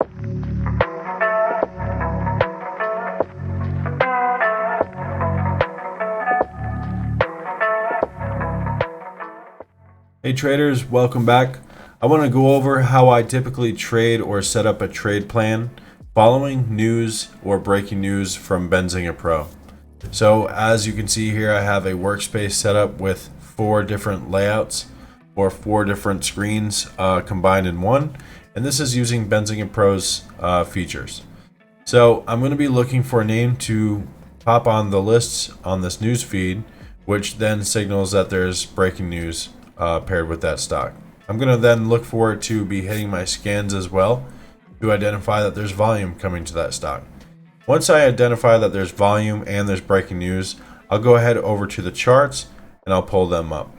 Hey traders, welcome back. I want to go over how I typically trade or set up a trade plan following news or breaking news from Benzinga Pro. So as you can see here, I have a workspace set up with 4 different layouts or 4 different screens combined in one, and this is using Benzinga Pro's features. So I'm going to be looking for a name to pop on the lists on this news feed, which then signals that there's breaking news paired with that stock. I'm going to then look for it to be hitting my scans as well to identify that there's volume coming to that stock. Once I identify that there's volume and there's breaking news, I'll go ahead over to the charts and I'll pull them up.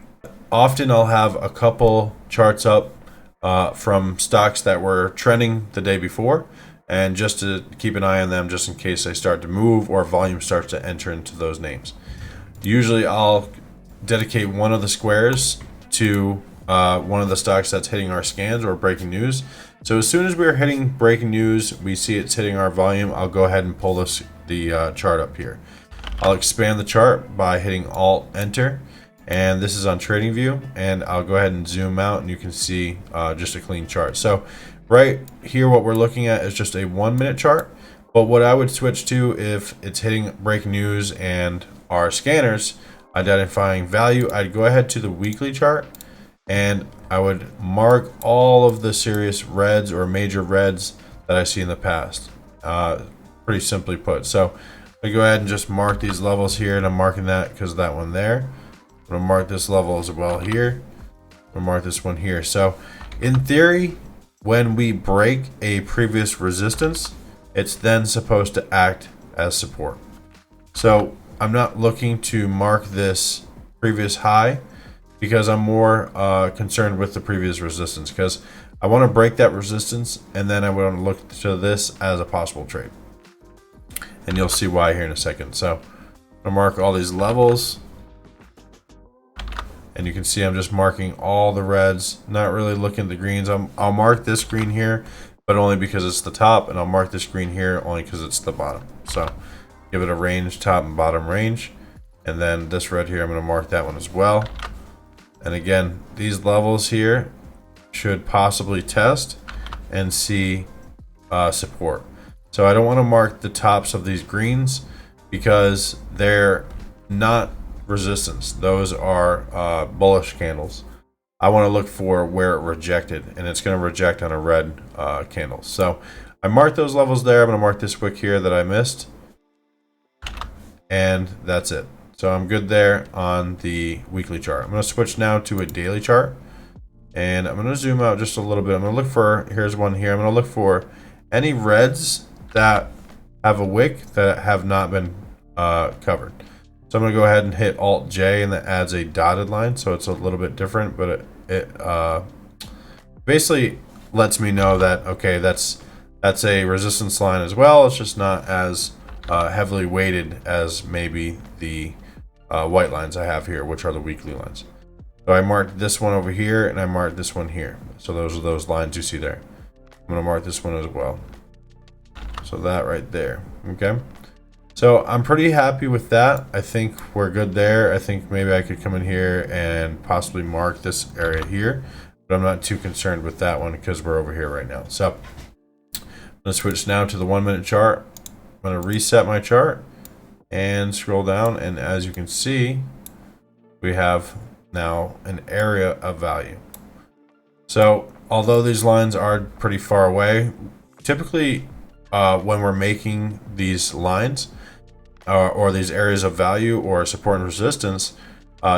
Often I'll have a couple charts up from stocks that were trending the day before, and just to keep an eye on them just in case they start to move or volume starts to enter into those names. Usually I'll dedicate one of the squares to one of the stocks that's hitting our scans or breaking news. So as soon as we're hitting breaking news, we see it's hitting our volume, I'll go ahead and pull the chart up here. I'll expand the chart by hitting Alt Enter, and this is on Trading View, and I'll go ahead and zoom out and you can see just a clean chart. So right here what we're looking at is just a 1-minute chart, but what I would switch to if it's hitting breaking news and our scanners identifying value, I'd go ahead to the weekly chart and I would mark all of the serious reds or major reds that I see in the past. Pretty simply put. So I go ahead and just mark these levels here, and I'm marking that because of that one there. I'm going to mark this level as well here. I'm going to mark this one here. So in theory, when we break a previous resistance, it's then supposed to act as support. So I'm not looking to mark this previous high because I'm more concerned with the previous resistance, because I want to break that resistance and then I want to look to this as a possible trade. And you'll see why here in a second. So I'm going to mark all these levels. And you can see I'm just marking all the reds, not really looking at the greens. I'll mark this green here, but only because it's the top, and I'll mark this green here only because it's the bottom. So give it a range, top and bottom range. And then this red here, I'm going to mark that one as well. And again, these levels here should possibly test and see support. So I don't want to mark the tops of these greens because they're not resistance. Those are bullish candles. I want to look for where it rejected, and it's going to reject on a red candle. So I marked those levels there. I'm going to mark this wick here that I missed. And that's it. So I'm good there on the weekly chart. I'm going to switch now to a daily chart, and I'm going to zoom out just a little bit. I'm going to look for, here's one here. I'm going to look for any reds that have a wick that have not been covered. So I'm going to go ahead and hit Alt J, and that adds a dotted line. So it's a little bit different, but it basically lets me know that, okay, that's a resistance line as well. It's just not as heavily weighted as maybe the white lines I have here, which are the weekly lines. So I marked this one over here, and I marked this one here. So those are those lines you see there. I'm going to mark this one as well. So that right there. Okay. So I'm pretty happy with that. I think we're good there. I think maybe I could come in here and possibly mark this area here, but I'm not too concerned with that one because we're over here right now. So I'm going to switch now to the 1-minute chart. I'm going to reset my chart and scroll down, and as you can see, we have now an area of value. So although these lines are pretty far away, typically when we're making these lines or these areas of value or support and resistance,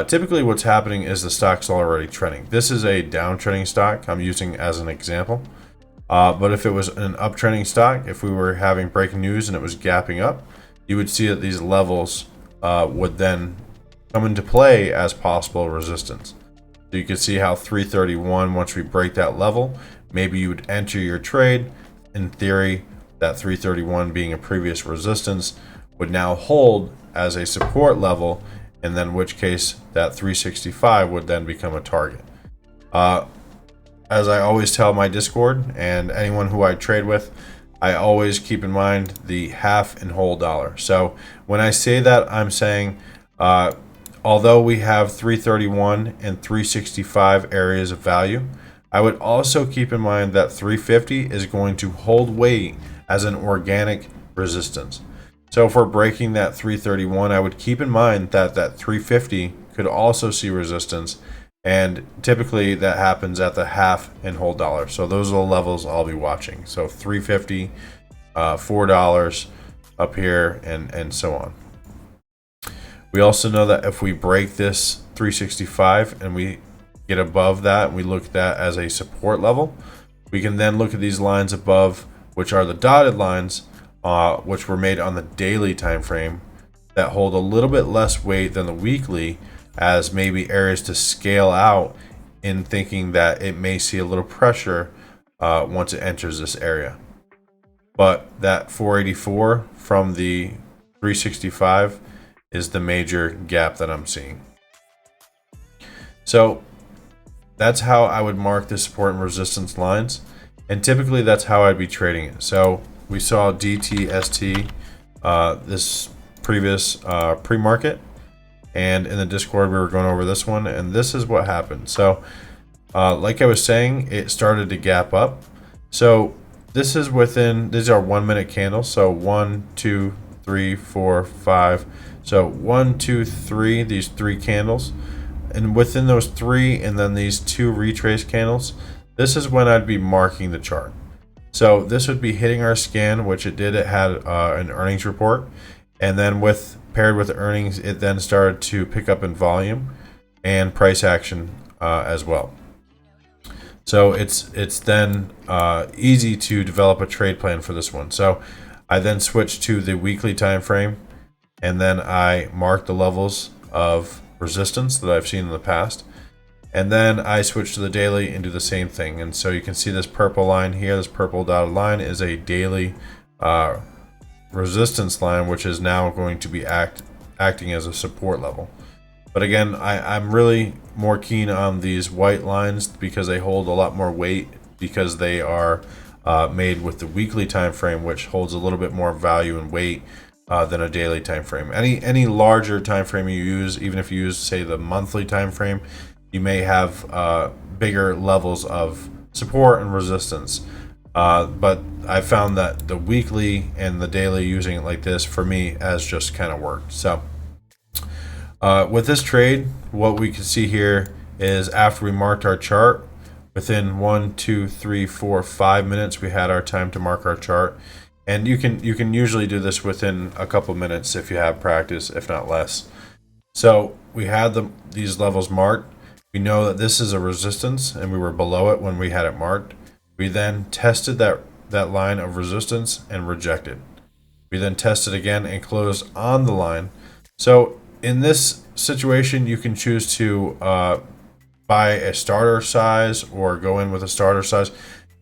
typically what's happening is the stock's already trending. This is a downtrending stock I'm using as an example. But if it was an uptrending stock, if we were having breaking news and it was gapping up, you would see that these levels would then come into play as possible resistance. So you can see how 331, once we break that level, maybe you would enter your trade. In theory, that 331 being a previous resistance would now hold as a support level, and then in which case that 365 would then become a target. as I always tell my Discord and anyone who I trade with, I always keep in mind the half and whole dollar. So when I say that, I'm saying although we have 331 and 365 areas of value, I would also keep in mind that 350 is going to hold weight as an organic resistance. So if we're breaking that 331, I would keep in mind that that 350 could also see resistance, and typically that happens at the half and whole dollar. So those are the levels I'll be watching. So 350, $4 up here, and so on. We also know that if we break this 365 and we get above that, we look at that as a support level. We can then look at these lines above, which are the dotted lines, which were made on the daily time frame, that hold a little bit less weight than the weekly, as maybe areas to scale out in thinking that it may see a little pressure once it enters this area. But that 484 from the 365 is the major gap that I'm seeing. So that's how I would mark the support and resistance lines, and typically that's how I'd be trading it. So we saw DTST this previous pre-market, and in the Discord we were going over this one, and this is what happened. So like I was saying, it started to gap up. So this is within, these are 1 minute candles. So 1, 2, 3, 4, 5. So 1, 2, 3, these 3 candles, and within those 3 and then these 2 retrace candles, this is when I'd be marking the chart. So this would be hitting our scan, which it did. It had an earnings report, and then paired with the earnings, it then started to pick up in volume and price action as well. So it's then easy to develop a trade plan for this one. So I then switched to the weekly time frame, and then I marked the levels of resistance that I've seen in the past, and then I switched to the daily and do the same thing. And so you can see this purple line here, this purple dotted line is a daily resistance line, which is now going to be acting as a support level. But again, I'm really more keen on these white lines because they hold a lot more weight, because they are made with the weekly time frame, which holds a little bit more value and weight than a daily time frame. Any larger time frame you use, even if you use, say, the monthly time frame, you may have bigger levels of support and resistance. But I found that the weekly and the daily, using it like this, for me, has just kind of worked. So with this trade, what we can see here is after we marked our chart, within 1, 2, 3, 4, 5 minutes, we had our time to mark our chart. And you can usually do this within a couple minutes if you have practice, if not less. So we had these levels marked. We know that this is a resistance, and we were below it when we had it marked. We then tested that line of resistance and rejected. We then tested again and closed on the line. So in this situation, you can choose to buy a starter size or go in with a starter size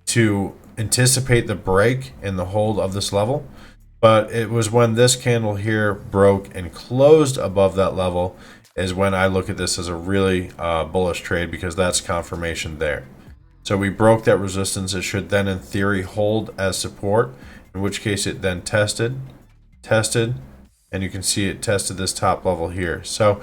to anticipate the break and the hold of this level. But it was when this candle here broke and closed above that level is when I look at this as a really bullish trade, because that's confirmation there. So we broke that resistance. It should then in theory hold as support, in which case it then tested, and you can see it tested this top level here. So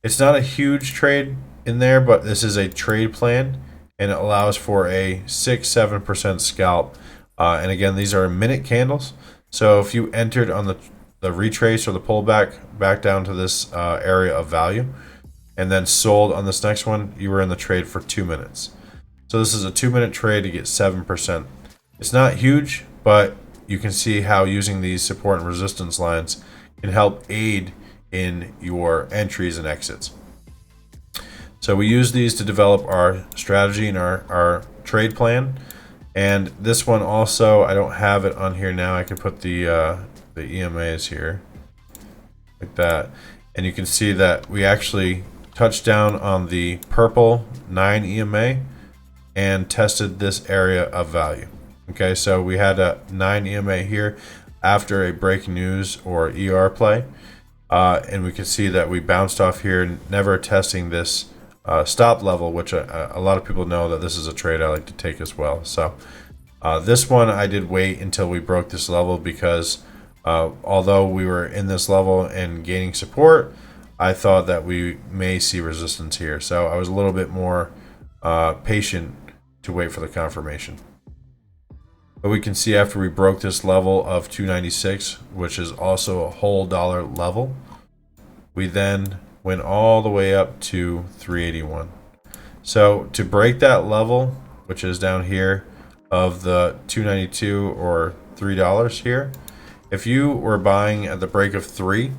it's not a huge trade in there, but this is a trade plan, and it allows for a 6-7% scalp. And again, these are minute candles. So if you entered on the retrace or the pullback back down to this area of value, and then sold on this next one, you were in the trade for 2 minutes. So this is a 2-minute trade to get 7%. It's not huge, but you can see how using these support and resistance lines can help aid in your entries and exits. So we use these to develop our strategy and our trade plan. And this one also, I don't have it on here now. I can put the EMAs here like that. And you can see that we actually touched down on the purple 9 EMA and tested this area of value. Okay, so we had a 9 EMA here after a breaking news or ER play. And we can see that we bounced off here, never testing this stop level, which a lot of people know that this is a trade I like to take as well. So this one I did wait until we broke this level because although we were in this level and gaining support, I thought that we may see resistance here. So I was a little bit more patient to wait for the confirmation. But we can see after we broke this level of 296, which is also a whole dollar level, we then went all the way up to 381. So to break that level, which is down here of the 292 or $3 here, if you were buying at the break of 3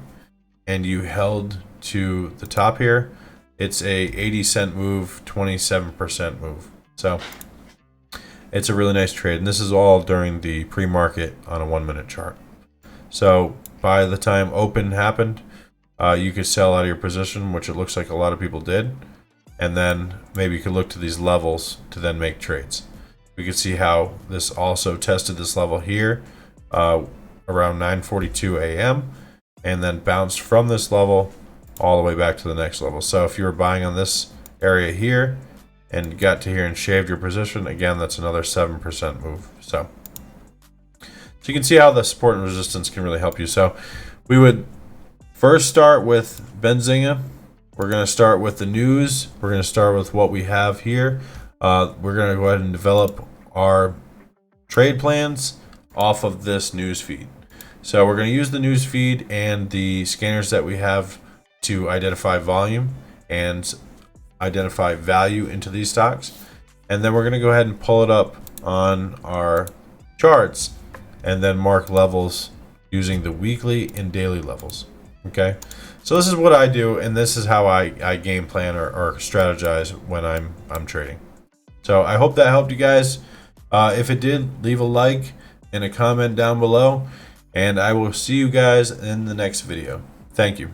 and you held to the top here, it's a 80-cent move, 27% move. So it's a really nice trade, and this is all during the pre-market on a 1-minute chart. So by the time open happened, you could sell out of your position, which it looks like a lot of people did, and then maybe you could look to these levels to then make trades. We could see how this also tested this level here around 9:42 a.m. and then bounced from this level all the way back to the next level. So if you were buying on this area here and got to here and shaved your position, again, that's another 7% move. So you can see how the support and resistance can really help you. So we would first start with Benzinga. We're going to start with the news. We're going to start with what we have here. We're going to go ahead and develop our trade plans off of this news feed. So we're going to use the news feed and the scanners that we have to identify volume and identify value into these stocks. And then we're going to go ahead and pull it up on our charts and then mark levels using the weekly and daily levels. Okay, so this is what I do, and this is how I game plan or strategize when I'm trading. So I hope that helped you guys. If it did, leave a like and a comment down below, and I will see you guys in the next video. Thank you.